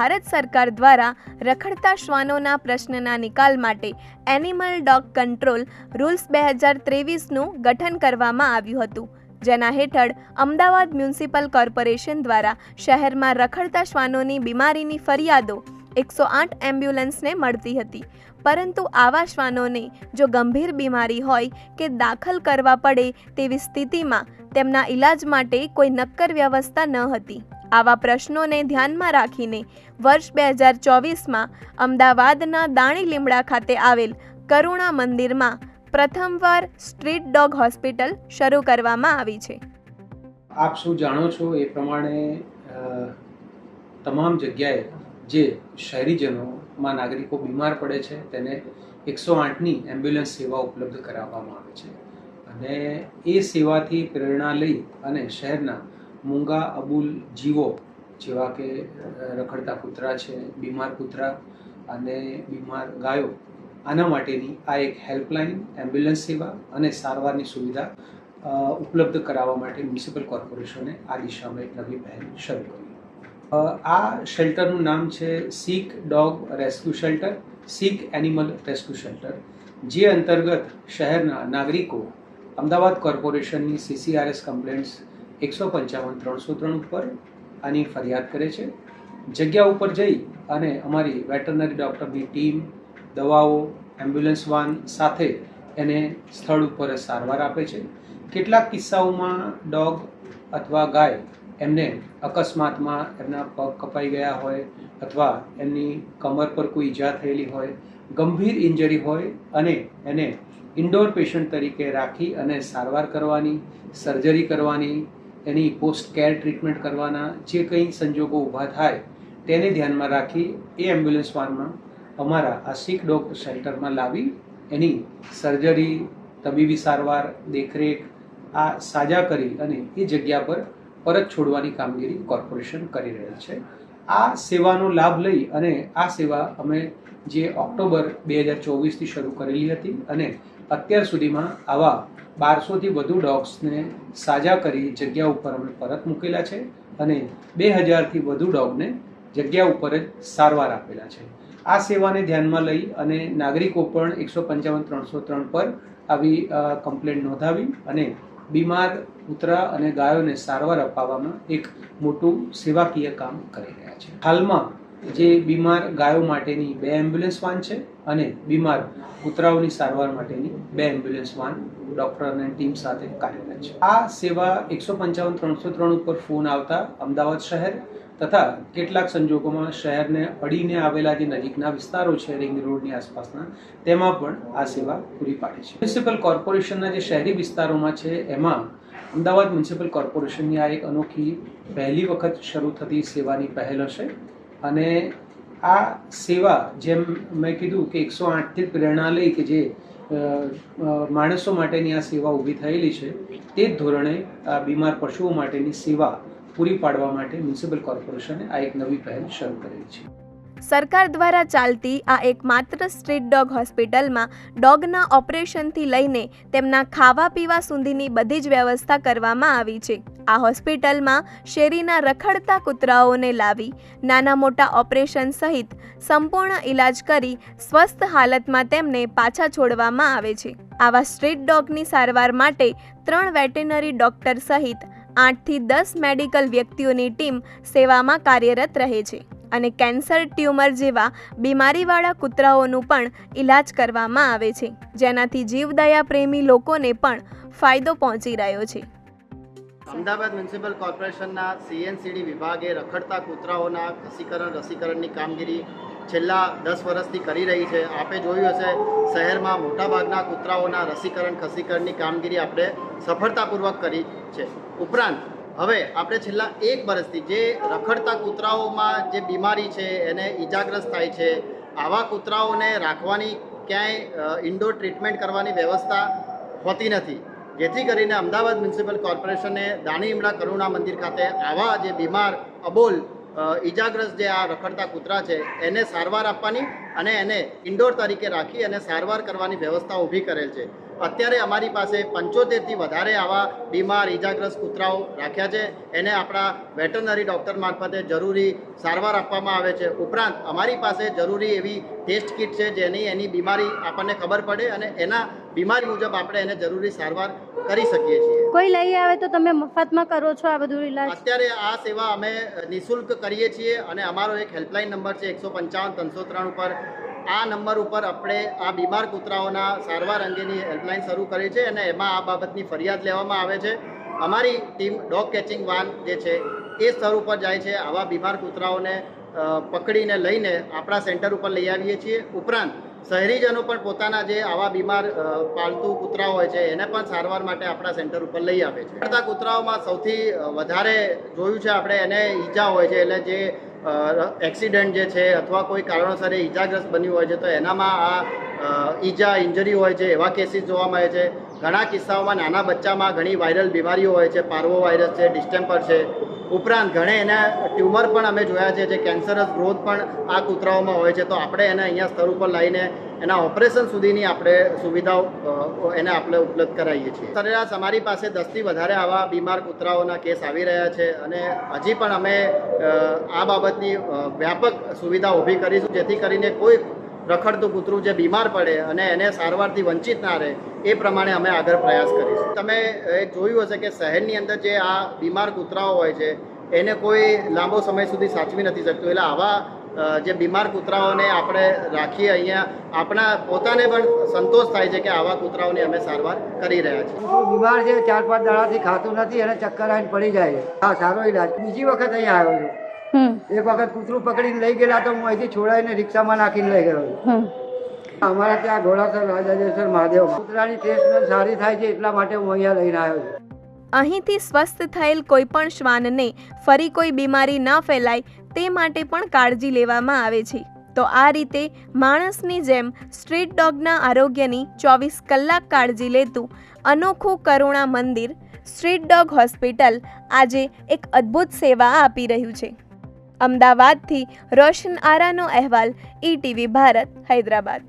ભારત સરકાર દ્વારા રખડતા શ્વાનોના પ્રશ્નના નિકાલ માટે એનિમલ ડોગ કંટ્રોલ રૂલ્સ 2023નું ગઠન કરવામાં આવ્યું હતું, જેના હેઠળ અમદાવાદ મ્યુનિસિપલ કોર્પોરેશન દ્વારા શહેરમાં રખડતા શ્વાનોની બીમારીની ફરિયાદો 108 એમ્બ્યુલન્સને મળતી હતી. પરંતુ આવા શ્વાનોને જો ગંભીર બીમારી હોય કે દાખલ કરવા પડે તેવી સ્થિતિમાં તેમના ઈલાજ માટે કોઈ નક્કર વ્યવસ્થા ન હતી. આવા પ્રશ્નોને ધ્યાનમાં રાખીને વર્ષ 2024માં અમદાવાદના દાણી લીમડા ખાતે આવેલ કરુણા મંદિરમાં પ્રથમવાર સ્ટ્રીટ ડોગ હોસ્પિટલ શરૂ કરવામાં આવી છે. આપ સૌ જાણો છો એ પ્રમાણે તમામ જગ્યાએ જે શહેરીજનોમાં નાગરિકો બીમાર પડે છે તેને 108ની એમ્બ્યુલન્સ સેવા ઉપલબ્ધ કરાવવામાં આવે છે અને એ સેવાથી પ્રેરણા લઈ અને શહેરના મૂંગા અબૂલ જીવો જેવા કે રખડતા કૂતરા છે, બીમાર કૂતરા અને બીમાર ગાયો, આના માટેની આ એક હેલ્પલાઇન, એમ્બ્યુલન્સ સેવા અને સારવારની સુવિધા ઉપલબ્ધ કરાવવા માટે મ્યુનિસિપલ કોર્પોરેશને આ દિશામાં એક નવી પહેલ શરૂ કરી. આ શેલ્ટરનું નામ છે સીક ડોગ રેસ્ક્યુ શેલ્ટર, સીક એનિમલ રેસ્ક્યુ શેલ્ટર, જે અંતર્ગત શહેરના નાગરિકો અમદાવાદ કોર્પોરેશનની CCRS કમ્પ્લેન્ટ્સ 155-303 ઉપર આની ફરિયાદ કરે છે. જગ્યા ઉપર જઈ અને અમારી વેટરનરી ડૉક્ટરની ટીમ, દવાઓ, એમ્બ્યુલન્સ વાન સાથે એને સ્થળ ઉપર સારવાર આપે છે. કેટલાક કિસ્સાઓમાં ડોગ અથવા ગાય એમને અકસ્માતમાં એમના પગ કપાઈ ગયા હોય અથવા એમની કમર પર કોઈ ઈજા થયેલી હોય, ગંભીર ઇન્જરી હોય અને એને ઇન્ડોર પેશન્ટ તરીકે રાખી અને સારવાર કરવાની, સર્જરી કરવાની, એની પોસ્ટ કેર ટ્રીટમેન્ટ કરવાના જે કંઈ સંજોગો ઊભા થાય તેને ધ્યાનમાં રાખી એ એમ્બ્યુલન્સ વાનમાં અમારા આ સીક ડોગ શેલ્ટરમાં લાવી એની સર્જરી, તબીબી સારવાર, દેખરેખ આ સાજા કરી અને એ જગ્યા પર પરત છોડવાની કામગીરી કોર્પોરેશન કરી રહેલ છે. આ સેવાનો લાભ લઈ અને આ સેવા અમે જે ઓક્ટોબર 2024થી શરૂ કરેલી હતી અને અત્યાર સુધીમાં આવા 1200થી વધુ ડોગ્સને સાજા કરી જગ્યા ઉપર અમે પરત મૂકેલા છે અને 2000થી વધુ ડોગને જગ્યા ઉપર જ સારવાર આપેલા છે. આ સેવાને ધ્યાનમાં લઈ અને નાગરિકો પણ 155-303 પર આવી કમ્પ્લેન્ટ નોંધાવી અને બીમાર કૂતરા અને ગાયોને સારવાર અપાવવામાં એક મોટું સેવાકીય કામ કરી રહ્યા છે. હાલમાં જે બીમાર ગાયો માટેની 2 એમ્બ્યુલન્સ વાન છે અને બીમાર કૂતરાઓની સારવાર માટેની 2 એમ્બ્યુલન્સ વાન ડૉક્ટર અને ટીમ સાથે કાર્યરત છે. આ સેવા 155-303 ઉપર ફોન આવતા અમદાવાદ શહેર તથા કેટલાક સંજોગોમાં શહેરને અડીને આવેલા જે નજીકના વિસ્તારો છે રિંગ રોડની આસપાસના, તેમાં પણ આ સેવા પૂરી પાડે છે. મ્યુનિસિપલ કોર્પોરેશનના જે શહેરી વિસ્તારોમાં છે એમાં અમદાવાદ મ્યુનિસિપલ કોર્પોરેશનની આ એક અનોખી પહેલી વખત શરૂ થતી સેવાની પહેલ હશે અને આ સેવા જેમ મેં કીધું કે 108થી પ્રેરણા લઈ કે જે માણસો માટેની આ સેવા ઊભી થયેલી છે તે જ ધોરણે બીમાર પશુઓ માટેની સેવા પૂરી પાડવા માટે મ્યુનિસિપલ કોર્પોરેશને આ એક નવી પહેલ શરૂ કરેલી છે. સરકાર દ્વારા ચાલતી આ એકમાત્ર સ્ટ્રીટ ડોગ હોસ્પિટલમાં ડોગના ઓપરેશનથી લઈને તેમના ખાવા પીવા સુધીની બધી જ વ્યવસ્થા કરવામાં આવી છે. આ હોસ્પિટલમાં શેરીના રખડતા કૂતરાઓને લાવી નાના મોટા ઓપરેશન સહિત સંપૂર્ણ ઇલાજ કરી સ્વસ્થ હાલતમાં તેમને પાછા છોડવામાં આવે છે. આવા સ્ટ્રીટ ડોગની સારવાર માટે 3 વેટરનરી ડોક્ટર સહિત 8થી 10 મેડિકલ વ્યક્તિઓની ટીમ સેવામાં કાર્યરત રહે છે અને કેન્સર, ટ્યુમર જેવા બીમારીવાળા કૂતરાઓનું પણ ઇલાજ કરવામાં આવે છે, જેનાથી જીવદયા પ્રેમી લોકોને પણ ફાયદો પહોંચી રહ્યો છે. અમદાવાદ મ્યુનિસિપલ કોર્પોરેશનના CNCD વિભાગે રખડતા કૂતરાઓના રસીકરણની કામગીરી છેલ્લા 10 વર્ષથી કરી રહી છે. આપે જોયું હશે શહેરમાં મોટાભાગના કૂતરાઓના ખસીકરણની કામગીરી આપણે સફળતાપૂર્વક કરી છે. ઉપરાંત હવે આપણે છેલ્લા 1 વર્ષથી જે રખડતા કૂતરાઓમાં જે બીમારી છે એને ઈજાગ્રસ્ત થાય છે, આવા કૂતરાઓને રાખવાની ક્યાંય ઇન્ડોર ટ્રીટમેન્ટ કરવાની વ્યવસ્થા હોતી નથી, જેથી કરીને અમદાવાદ મ્યુનિસિપલ કોર્પોરેશને દાણી લીમડા કરુણા મંદિર ખાતે આવા જે બીમાર અબોલ ઈજાગ્રસ્ત જે આ રખડતા કૂતરા છે એને સારવાર આપવાની અને એને ઇન્ડોર તરીકે રાખી અને સારવાર કરવાની વ્યવસ્થા ઊભી કરેલ છે. અત્યારે અમારી પાસે 75થી વધારે આવા બીમાર ઇજાગ્રસ્ત કૂતરાઓ રાખ્યા છે. એને આપણા વેટરનરી ડૉક્ટર મારફતે જરૂરી સારવાર આપવામાં આવે છે. ઉપરાંત અમારી પાસે જરૂરી એવી ટેસ્ટ કિટ છે જેની એની બીમારી આપણને ખબર પડે અને એના બીમારી મુજબ આપણે એને જરૂરી સારવાર કરી શકીએ છીએ. કોઈ લઈ આવે તો તમે મફતમાં કરો છો આ બધું ઇલાજ? અત્યારે આ સેવા અમે નિઃશુલ્ક કરીએ છીએ અને અમારો એક હેલ્પલાઇન નંબર છે 155-303 ઉપર. આ નંબર ઉપર આપણે આ બીમાર કૂતરાઓના સારવાર અંગેની હેલ્પલાઇન શરૂ કરી છે અને એમાં આ બાબતની ફરિયાદ લેવામાં આવે છે. અમારી ટીમ ડોગ કેચિંગ વાન જે છે એ સ્થળ ઉપર જાય છે. આવા બીમાર કૂતરાઓને પકડીને લઈને આપણા સેન્ટર ઉપર લઈ આવીએ છીએ. ઉપરાંત શહેરીજનો પણ પોતાના જે આવા બીમાર પાલતુ કૂતરાઓ હોય છે એને પણ સારવાર માટે આપણા સેન્ટર ઉપર લઈ આવે છે. બધા કૂતરાઓમાં સૌથી વધારે જોયું છે આપણે એને ઈજા હોય છે, એટલે જે એક્સિડન્ટ જે છે અથવા કોઈ કારણોસર એ ઈજાગ્રસ્ત બન્યું હોય છે તો એનામાં આ ઇન્જરી હોય છે, એવા કેસીસ જોવા મળે છે. ઘણા કિસ્સાઓમાં નાના બચ્ચામાં ઘણી વાયરલ બીમારીઓ હોય છે, પાર્વો વાયરસ છે, ડિસ્ટેમ્પર છે. ઉપરાંત ઘણે એના ટ્યુમર પણ અમે જોયા છે, જે કેન્સરસ ગ્રોથ પણ આ કૂતરાઓમાં હોય છે. તો આપણે એને અહીંયા સ્થળ ઉપર લાવીને એના ઓપરેશન સુધીની આપણે સુવિધાઓ એને આપણે ઉપલબ્ધ કરાવીએ છીએ. સરેરાશ અમારી પાસે 10થી વધારે આવા બીમાર કૂતરાઓના કેસ આવી રહ્યા છે અને હજી પણ અમે આ બાબતની વ્યાપક સુવિધા ઊભી કરીશું, જેથી કરીને કોઈ રખડતું કૂતરું જે બીમાર પડે અને એને સારવારથી વંચિત ના રહે એ પ્રમાણે અમે આગળ પ્રયાસ કરીશું. તમે જોયું હશે કે શહેરની અંદર જે આ બીમાર કૂતરાઓ હોય છે એને કોઈ લાંબો સમય સુધી સાચવી નથી શકતું. એટલે આવા જે બીમાર કૂતરાઓને આપણે રાખીએ અહીંયા આપણા પોતાને પણ સંતોષ થાય છે કે આવા કૂતરાઓની અમે સારવાર કરી રહ્યા છીએ. કૂતરું બીમાર છે, 4-5 દાડાથી ખાતું નથી અને ચક્કર આવીને પડી જાય છે. હા, સારો ઇલાજ. બીજી વખત અહીંયા આવ્યો છું. એક વખત કૂતરું પકડીને લઈ ગયેલા તો હું અહીંથી છોડાઈને રિક્ષામાં નાખીને લઈ ગયો છું. અમારા ત્યાં ઘોડાસર રાજાદેશ્વર મહાદેવ કૂતરાની ટેસ્ટ સારી થાય છે, એટલા માટે હું અહીંયા લઈને આવ્યો છું. અહીંથી સ્વસ્થ થયેલ કોઈપણ શ્વાનને ફરી કોઈ બીમારી ન ફેલાય તે માટે પણ કાળજી લેવામાં આવે છે. તો આ રીતે માણસની જેમ સ્ટ્રીટ ડોગના આરોગ્યની 24 કલાક કાળજી લેતું અનોખું કરુણા મંદિર સ્ટ્રીટ ડોગ હોસ્પિટલ આજે એક અદ્ભુત સેવા આપી રહ્યું છે. અમદાવાદથી રોશન આરાનો અહેવાલ, ETV ભારત, હૈદરાબાદ.